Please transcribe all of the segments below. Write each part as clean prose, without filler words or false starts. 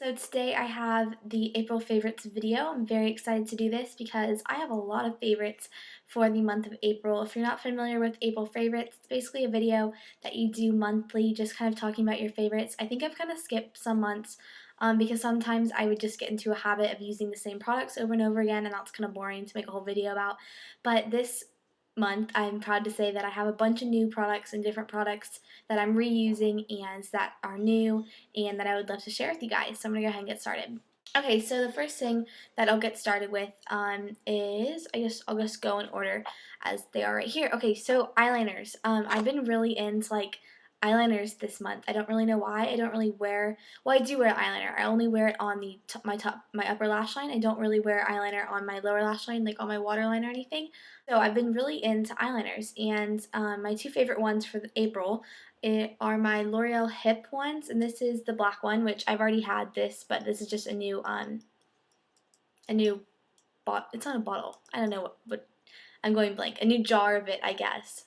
So today I have the April favorites video. I'm very excited to do this because I have a lot of favorites for the month of April. If you're not familiar with April favorites, it's basically a video that you do monthly, just kind of talking about your favorites. I think I've kind of skipped some months because sometimes I would just get into a habit of using the same products over and over again, and that's kind of boring to make a whole video about. But this month, I'm proud to say that I have a bunch of new products and different products that I'm reusing and that are new and that I would love to share with you guys. So I'm going to go ahead and get started. Okay, so the first thing that I'll get started with is, I guess I'll just go in order as they are right here. Okay, so eyeliners. I've been really into like eyeliners this month. I don't really know why. I don't really wear, well, I do wear eyeliner. I only wear it on the my upper lash line. I don't really wear eyeliner on my lower lash line, like on my waterline or anything. So I've been really into eyeliners, and my two favorite ones for April are my L'Oreal Hip ones, and this is the black one, which I've already had this, but this is just a new bot. It's not a bottle. I don't know what I'm going blank. A new jar of it, I guess.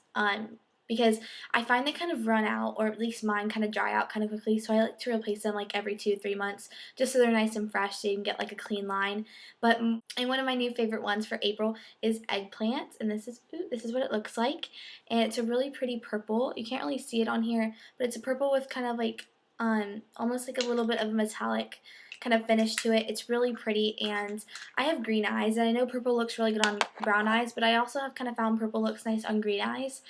Because I find they kind of run out, or at least mine kind of dry out kind of quickly. So I like to replace them like every 2 3 months, just so they're nice and fresh, so you can get like a clean line. But and one of my new favorite ones for April is eggplant, and this is what it looks like, and it's a really pretty purple. You can't really see it on here, but it's a purple with kind of like almost like a little bit of a metallic kind of finish to it. It's really pretty, and I have green eyes, and I know purple looks really good on brown eyes, but I also have kind of found purple looks nice on green eyes,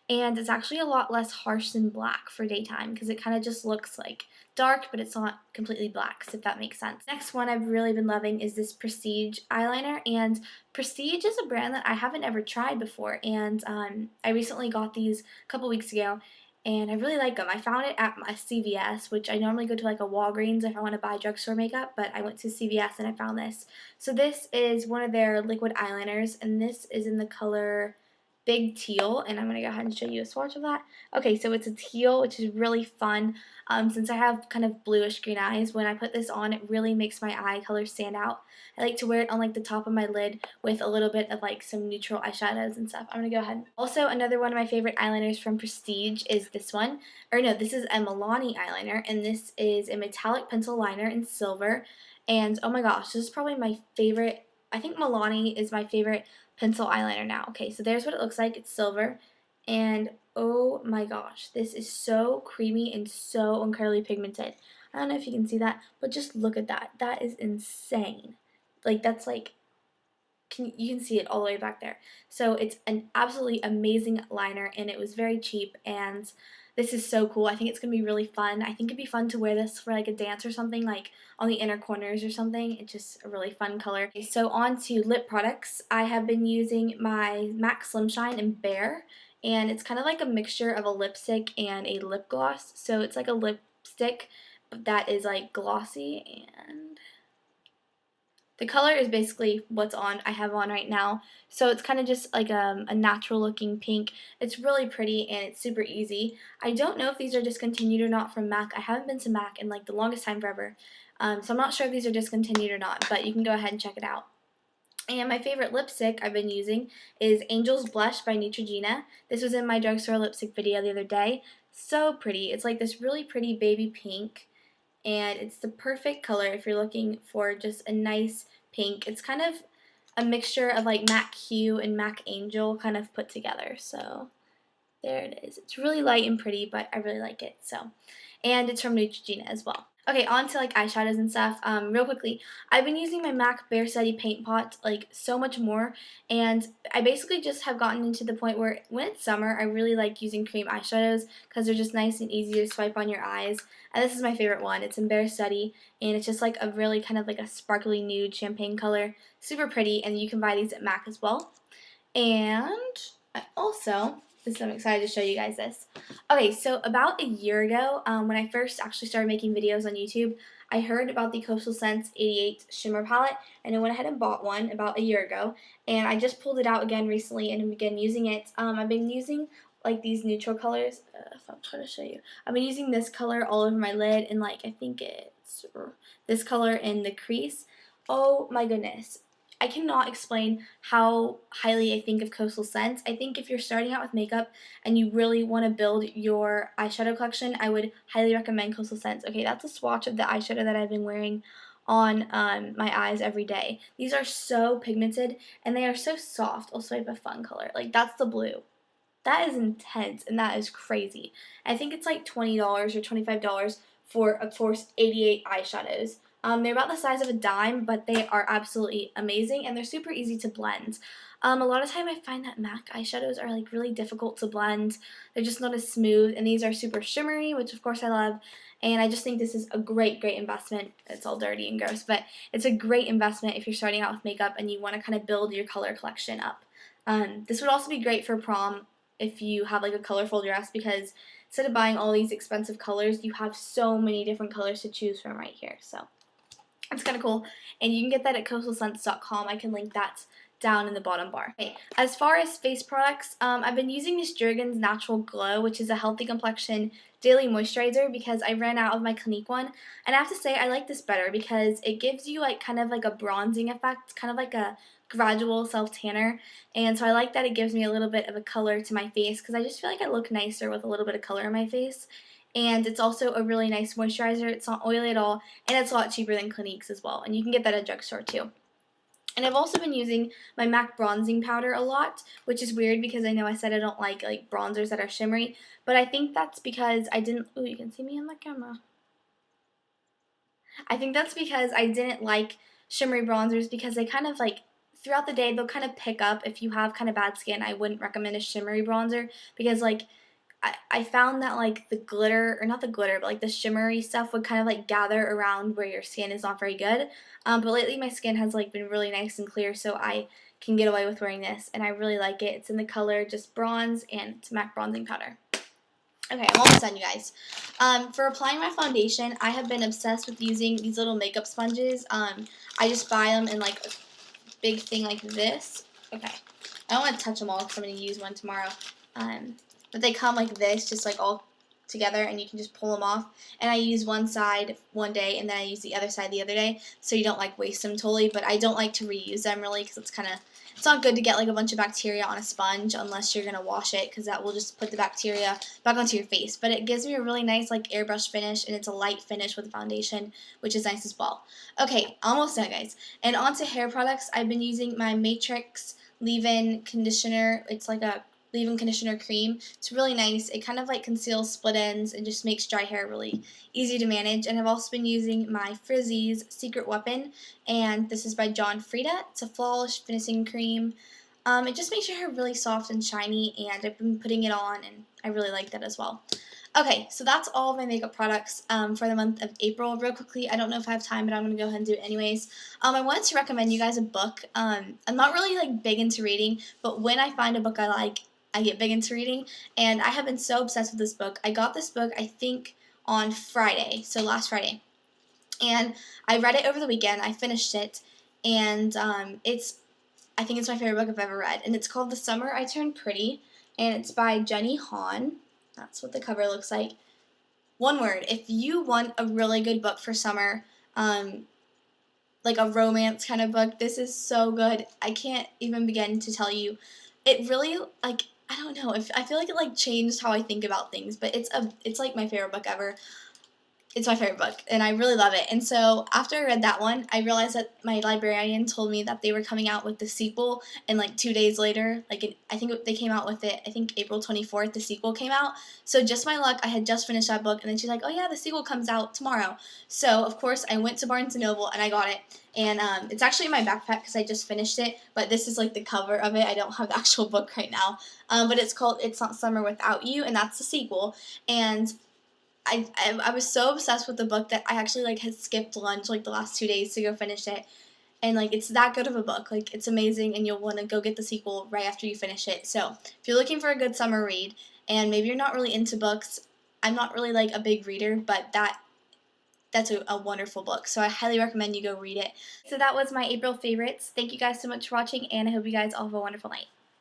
and it's actually a lot less harsh than black for daytime because it kind of just looks like dark, but it's not completely black, if that makes sense. Next one I've really been loving is this Prestige eyeliner, and Prestige is a brand that I haven't ever tried before, and I recently got these a couple weeks ago, and I really like them. I found it at a CVS, which I normally go to like a Walgreens if I want to buy drugstore makeup, but I went to CVS and I found this. So this is one of their liquid eyeliners, and this is in the color Big Teal, and I'm going to go ahead and show you a swatch of that. Okay, so it's a teal, which is really fun. Since I have kind of bluish green eyes, when I put this on, it really makes my eye color stand out. I like to wear it on like the top of my lid with a little bit of like some neutral eyeshadows and stuff. I'm going to go ahead. Also, another one of my favorite eyeliners from Prestige is this one. Or no, this is a Milani eyeliner, and this is a metallic pencil liner in silver. And oh my gosh, this is probably my favorite. I think Milani is my favorite pencil eyeliner now. Okay, so there's what it looks like. It's silver, and oh my gosh, this is so creamy and so incredibly pigmented. I don't know if you can see that, but just look at that. That is insane. Like that's like you can see it all the way back there. So it's an absolutely amazing liner, and it was very cheap, and this is so cool. I think it's going to be really fun. I think it'd be fun to wear this for like a dance or something, like on the inner corners or something. It's just a really fun color. Okay, so on to lip products. I have been using my MAC Slim Shine in Bare, and it's kind of like a mixture of a lipstick and a lip gloss. So it's like a lipstick that is like glossy, and the color is basically what's on I have on right now. So it's kind of just like a natural looking pink. It's really pretty and it's super easy. I don't know if these are discontinued or not from MAC. I haven't been to MAC in like the longest time forever. So I'm not sure if these are discontinued or not, but you can go ahead and check it out. And my favorite lipstick I've been using is Angel's Blush by Neutrogena. This was in my drugstore lipstick video the other day. So pretty. It's like this really pretty baby pink, and it's the perfect color if you're looking for just a nice pink. It's kind of a mixture of like MAC Hue and MAC Angel kind of put together. So there it is. It's really light and pretty, but I really like it. So, and it's from Neutrogena as well. Okay, on to like eyeshadows and stuff. Real quickly, I've been using my MAC Bare Study paint pot like so much more, and I basically just have gotten into the point where when it's summer, I really like using cream eyeshadows because they're just nice and easy to swipe on your eyes. And this is my favorite one. It's in Bare Study, and it's just like a really kind of like a sparkly nude champagne color, super pretty. And you can buy these at MAC as well. And I also, I'm excited to show you guys this. Okay, so about a year ago, when I first actually started making videos on YouTube, I heard about the Coastal Scents 88 Shimmer Palette, and I went ahead and bought one about a year ago, and I just pulled it out again recently and began using it. I've been using like these neutral colors, if I'm trying to show you. I've been using this color all over my lid, and like I think it's this color in the crease. Oh my goodness. I cannot explain how highly I think of Coastal Scents. I think if you're starting out with makeup and you really want to build your eyeshadow collection, I would highly recommend Coastal Scents. Okay, that's a swatch of the eyeshadow that I've been wearing on my eyes every day. These are so pigmented and they are so soft. I'll swipe a fun color. Like, that's the blue. That is intense and that is crazy. I think it's like $20 or $25 for, of course, 88 eyeshadows. They're about the size of a dime, but they are absolutely amazing and they're super easy to blend. A lot of time I find that MAC eyeshadows are like really difficult to blend. They're just not as smooth, and these are super shimmery, which of course I love. And I just think this is a great investment. It's all dirty and gross, but it's a great investment if you're starting out with makeup and you want to kind of build your color collection up. This would also be great for prom if you have like a colorful dress, because instead of buying all these expensive colors, you have so many different colors to choose from right here. So it's kind of cool, and you can get that at coastalscents.com. I can link that down in the bottom bar. Okay, as far as face products, I've been using this Jergens Natural Glow, which is a healthy complexion daily moisturizer, because I ran out of my Clinique one, and I have to say I like this better because it gives you like kind of like a bronzing effect, kind of like a gradual self tanner, and so I like that it gives me a little bit of a color to my face, because I just feel like I look nicer with a little bit of color in my face. And it's also a really nice moisturizer. It's not oily at all, and it's a lot cheaper than Clinique's as well, and you can get that at drugstore too. And I've also been using my MAC bronzing powder a lot, which is weird because I know I said I don't like bronzers that are shimmery, but I think that's because I didn't, ooh, you can see me on the camera. I think that's because I didn't like shimmery bronzers, because they kind of like, throughout the day, they'll kind of pick up. If you have kind of bad skin, I wouldn't recommend a shimmery bronzer, because like, I found that like the glitter, or not the glitter, but like the shimmery stuff would kind of like gather around where your skin is not very good. But lately my skin has like been really nice and clear, so I can get away with wearing this, and I really like it. It's in the color just bronze, and it's MAC bronzing powder. Okay, I'm almost done, you guys. For applying my foundation, I have been obsessed with using these little makeup sponges. I just buy them in like a big thing like this. Okay, I don't want to touch them all because I'm going to use one tomorrow. But they come like this, just like all together, and you can just pull them off. And I use one side one day, and then I use the other side the other day, so you don't like waste them totally. But I don't like to reuse them really, because it's not good to get like a bunch of bacteria on a sponge unless you're gonna wash it, because that will just put the bacteria back onto your face. But it gives me a really nice like airbrush finish, and it's a light finish with the foundation, which is nice as well. Okay, almost done, guys. And onto hair products. I've been using my Matrix leave-in conditioner. It's like a leave-in conditioner cream. It's really nice. It kind of like conceals split ends and just makes dry hair really easy to manage. And I've also been using my Frizzies Secret Weapon, and this is by John Frieda. It's a flawless finishing cream. It just makes your hair really soft and shiny, and I've been putting it on, and I really like that as well. Okay, so that's all of my makeup products for the month of April. Real quickly, I don't know if I have time, but I'm going to go ahead and do it anyways. I wanted to recommend you guys a book. I'm not really like big into reading, but when I find a book I like, I get big into reading, and I have been so obsessed with this book. I got this book, I think, on Friday, so last Friday, and I read it over the weekend. I finished it, and I think it's my favorite book I've ever read, and it's called The Summer I Turned Pretty, and it's by Jenny Han. That's what the cover looks like. One word: if you want a really good book for summer, like a romance kind of book, this is so good. I can't even begin to tell you. It really, like, I don't know, I feel like it like changed how I think about things, but it's like my favorite book ever. It's my favorite book, and I really love it. And so after I read that one, I realized that my librarian told me that they were coming out with the sequel, and like 2 days later, I think they came out with it, I think April 24th, the sequel came out. So just my luck, I had just finished that book, and then she's like, oh yeah, the sequel comes out tomorrow. So of course I went to Barnes & Noble, and I got it. And it's actually in my backpack because I just finished it, but this is like the cover of it. I don't have the actual book right now. But it's called It's Not Summer Without You, and that's the sequel. And I was so obsessed with the book that I actually like had skipped lunch like the last 2 days to go finish it. And like it's that good of a book. Like it's amazing, and you'll want to go get the sequel right after you finish it. So if you're looking for a good summer read, and maybe you're not really into books, I'm not really like a big reader, but that's a wonderful book. So I highly recommend you go read it. So that was my April favorites. Thank you guys so much for watching, and I hope you guys all have a wonderful night.